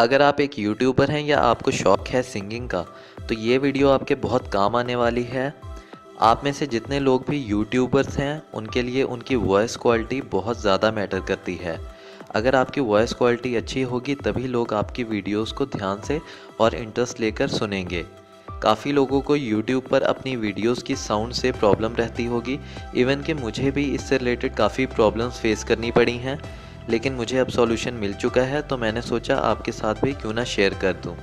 अगर आप एक यूट्यूबर हैं या आपको शौक़ है सिंगिंग का, तो ये वीडियो आपके बहुत काम आने वाली है। आप में से जितने लोग भी यूट्यूबर्स हैं, उनके लिए उनकी वॉइस क्वालिटी बहुत ज़्यादा मैटर करती है। अगर आपकी वॉइस क्वालिटी अच्छी होगी तभी लोग आपकी वीडियोस को ध्यान से और इंटरेस्ट लेकर सुनेंगे। काफ़ी लोगों को यूट्यूब पर अपनी वीडियोस की साउंड से प्रॉब्लम रहती होगी। इवन कि मुझे भी इससे रिलेटेड काफ़ी प्रॉब्लम्स फेस करनी पड़ी हैं, लेकिन मुझे अब सॉल्यूशन मिल चुका है, तो मैंने सोचा आपके साथ भी क्यों ना शेयर कर दूं।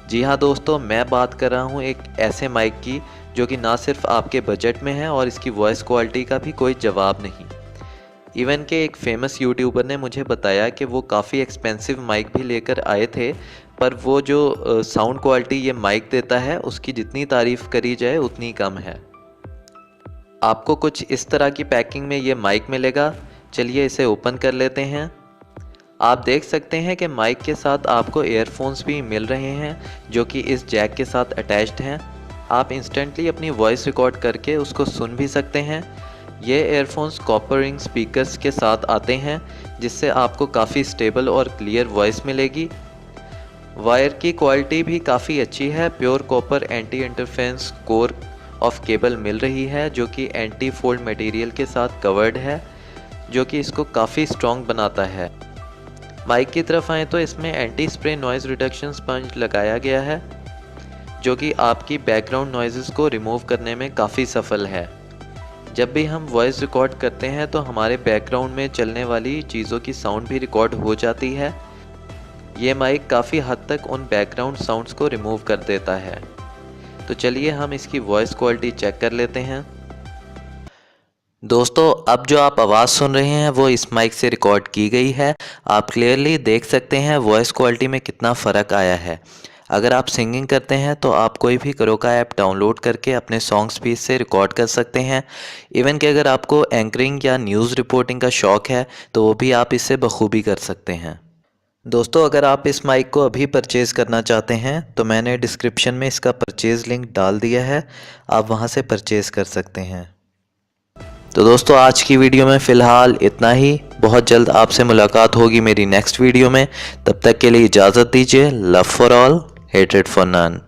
जी हाँ दोस्तों, मैं बात कर रहा हूँ एक ऐसे माइक की जो कि ना सिर्फ आपके बजट में है और इसकी वॉइस क्वालिटी का भी कोई जवाब नहीं। इवन के एक फेमस यूट्यूबर ने मुझे बताया कि वो काफ़ी एक्सपेंसिव माइक भी लेकर आए थे, पर वो जो साउंड क्वालिटी ये माइक देता है उसकी जितनी तारीफ़ करी जाए उतनी कम है। आपको कुछ इस तरह की पैकिंग में ये माइक मिलेगा। चलिए इसे ओपन कर लेते हैं। आप देख सकते हैं कि माइक के साथ आपको ईयरफोन्स भी मिल रहे हैं जो कि इस जैक के साथ अटैच्ड हैं। आप इंस्टेंटली अपनी वॉइस रिकॉर्ड करके उसको सुन भी सकते हैं। ये ईयरफोन्स कॉपर रिंग स्पीकर्स के साथ आते हैं, जिससे आपको काफ़ी स्टेबल और क्लियर वॉइस मिलेगी। वायर की क्वालिटी भी काफ़ी अच्छी है। Pure copper anti interference core of cable मिल रही है जो कि एंटी फोल्ड मटेरियल के साथ कवर्ड है, जो कि इसको काफ़ी स्ट्रॉन्ग बनाता है। माइक की तरफ आए तो इसमें anti spray noise reduction sponge लगाया गया है, जो कि आपकी बैकग्राउंड नॉइज़ेस को रिमूव करने में काफ़ी सफल है। जब भी हम वॉइस रिकॉर्ड करते हैं तो हमारे बैकग्राउंड में चलने वाली चीज़ों की साउंड भी रिकॉर्ड हो जाती है। ये माइक काफ़ी हद तक उन बैकग्राउंड साउंड्स को रिमूव कर देता है। तो चलिए हम इसकी वॉइस क्वालिटी चेक कर लेते हैं। दोस्तों, अब जो आप आवाज़ सुन रहे हैं वो इस माइक से रिकॉर्ड की गई है। आप क्लियरली देख सकते हैं वॉइस क्वालिटी में कितना फ़र्क आया है। अगर आप सिंगिंग करते हैं तो आप कोई भी करोका ऐप डाउनलोड करके अपने सॉन्ग्स भी इससे रिकॉर्ड कर सकते हैं। इवन कि अगर आपको एंकरिंग या न्यूज़ रिपोर्टिंग का शौक़ है तो वो भी आप इससे बखूबी कर सकते हैं। दोस्तों, अगर आप इस माइक को अभी परचेज़ करना चाहते हैं तो मैंने डिस्क्रिप्शन में इसका परचेज़ लिंक डाल दिया है, आप वहाँ से परचेज़ कर सकते हैं। तो दोस्तों, आज की वीडियो में फ़िलहाल इतना ही। बहुत जल्द आपसे मुलाकात होगी मेरी नेक्स्ट वीडियो में। तब तक के लिए इजाज़त दीजिए। Love for all, hated for none.